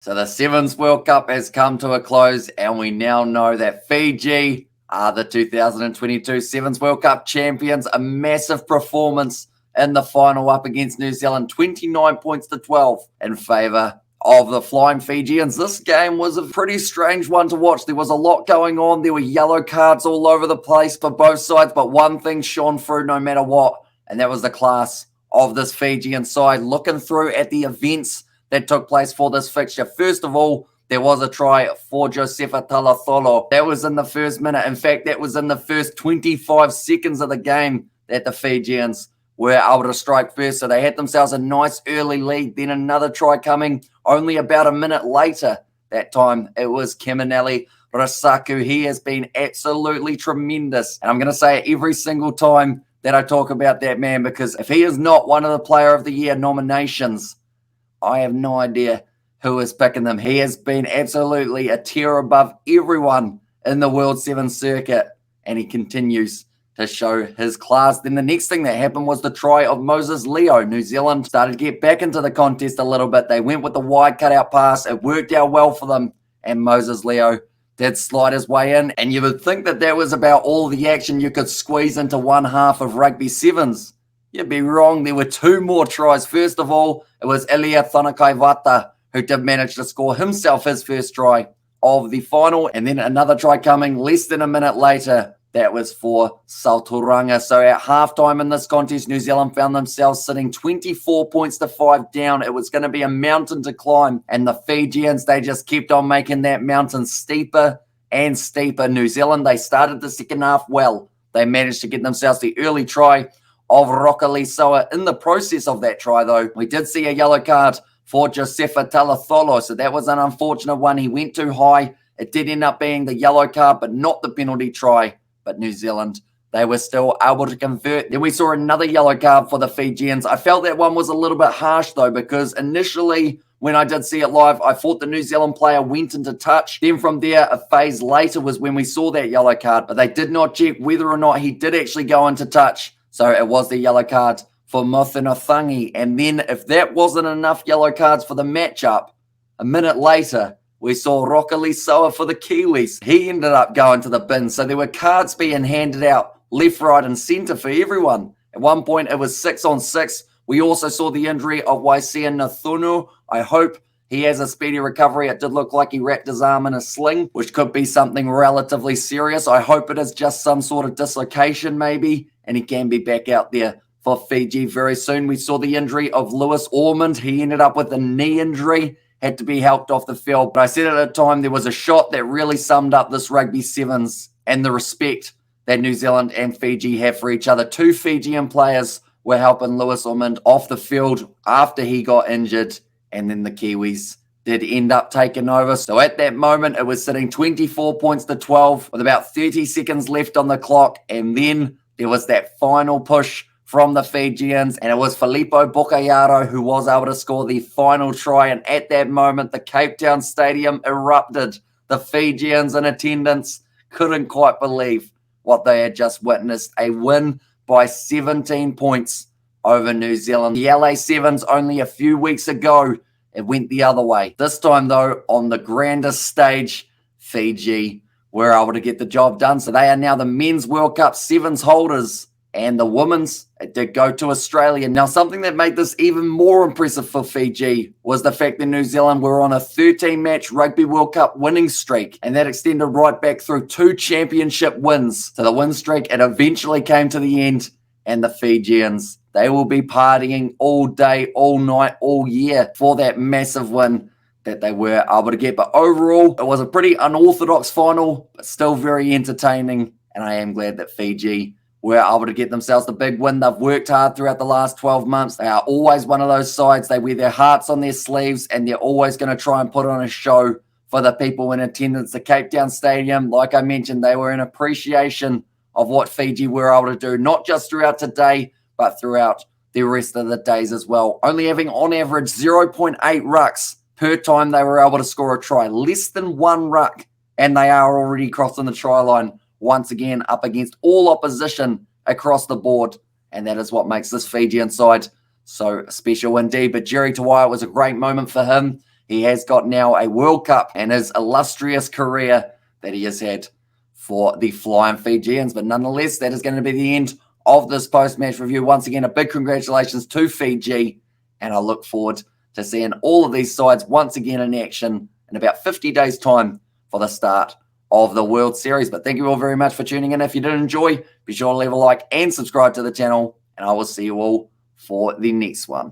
So the Sevens World Cup has come to a close, and we now know that Fiji are the 2022 Sevens World Cup champions. A massive performance in the final up against New Zealand, 29 points to 12 in favour of the Flying Fijians. This game was a pretty strange one to watch. There was a lot going on. There were yellow cards all over the place for both sides, but one thing shone through no matter what, and that was the class of this Fijian side. Looking through at the events that took place for this fixture. First of all, there was a try for Josefa Talatholo. That was in the first minute. In fact, that was in the first 25 seconds of the game that the Fijians were able to strike first. So they had themselves a nice early lead. Then another try coming only about a minute later. That time it was Kemaneli Rasaku. He has been absolutely tremendous. And I'm going to say it every single time that I talk about that man, because if he is not one of the Player of the Year nominations, I have no idea who is picking them. He has been absolutely a tier above everyone in the World Sevens circuit, and he continues to show his class. Then the next thing that happened was the try of Moses Leo. New Zealand started to get back into the contest a little bit. They went with the wide cutout pass. It worked out well for them, and Moses Leo did slide his way in. And you would think that that was about all the action you could squeeze into one half of Rugby Sevens. You'd be wrong. There were two more tries. First of all, it was Elia Thonakaivata who did manage to score himself his first try of the final. And then another try coming less than a minute later. That was for Salturanga. So at halftime in this contest, New Zealand found themselves sitting 24 points to 5 down. It was going to be a mountain to climb. And the Fijians, they just kept on making that mountain steeper and steeper. New Zealand, they started the second half well. They managed to get themselves the early try of Rockali Soa. In the process of that try, though, we did see a yellow card for Josefa Talatholo. So that was an unfortunate one. He went too high. It did end up being the yellow card, but not the penalty try. But New Zealand, they were still able to convert. Then we saw another yellow card for the Fijians. I felt that one was a little bit harsh, though, because initially, when I did see it live, I thought the New Zealand player went into touch. Then from there, a phase later was when we saw that yellow card. But they did not check whether or not he did actually go into touch. So it was the yellow card for Mothinothangi. And then if that wasn't enough yellow cards for the matchup, a minute later, we saw Rockali Soa for the Kiwis. He ended up going to the bin. So there were cards being handed out left, right, and centre for everyone. At one point, it was 6-on-6. We also saw the injury of Waisia Nathunu. I hope he has a speedy recovery. It did look like he wrapped his arm in a sling, which could be something relatively serious. I hope it is just some sort of dislocation maybe, and he can be back out there for Fiji very soon. We saw the injury of Lewis Ormond. He ended up with a knee injury, had to be helped off the field. But I said at the time, there was a shot that really summed up this Rugby Sevens and the respect that New Zealand and Fiji have for each other. Two Fijian players were helping Lewis Ormond off the field after he got injured, and then the Kiwis did end up taking over. So at that moment, it was sitting 24 points to 12 with about 30 seconds left on the clock. And then there was that final push from the Fijians, and it was Filippo Bocayaro who was able to score the final try. And at that moment, the Cape Town Stadium erupted. The Fijians in attendance couldn't quite believe what they had just witnessed. A win by 17 points over New Zealand. The LA Sevens only a few weeks ago, it went the other way. This time, though, on the grandest stage, Fiji were able to get the job done. So they are now the Men's World Cup Sevens holders, and the women's, it did go to Australia. Now, something that made this even more impressive for Fiji was the fact that New Zealand were on a 13-match Rugby World Cup winning streak, and that extended right back through 2 championship wins. So the win streak, it eventually came to the end, and the Fijians, they will be partying all day, all night, all year for that massive win that they were able to get. But overall, it was a pretty unorthodox final, but still very entertaining, and I am glad that Fiji were able to get themselves the big win. They've worked hard throughout the last 12 months. They are always one of those sides. They wear their hearts on their sleeves, and they're always going to try and put on a show for the people in attendance. The Cape Town Stadium, like I mentioned, they were in appreciation of what Fiji were able to do, not just throughout today, but throughout the rest of the days as well. Only having on average 0.8 rucks per time they were able to score a try. Less than 1 ruck, and they are already crossing the try line once again up against all opposition across the board. And that is what makes this Fijian side so special indeed. But Jerry Tawai, it was a great moment for him. he has got now a World Cup and his illustrious career that he has had for the Flying Fijians. But nonetheless, that is going to be the end of this post-match review. Once again, a big congratulations to Fiji, and I look forward to seeing all of these sides once again in action in about 50 days' time for the start of the World Series. But thank you all very much for tuning in. If you did enjoy, be sure to leave a like and subscribe to the channel, and I will see you all for the next one.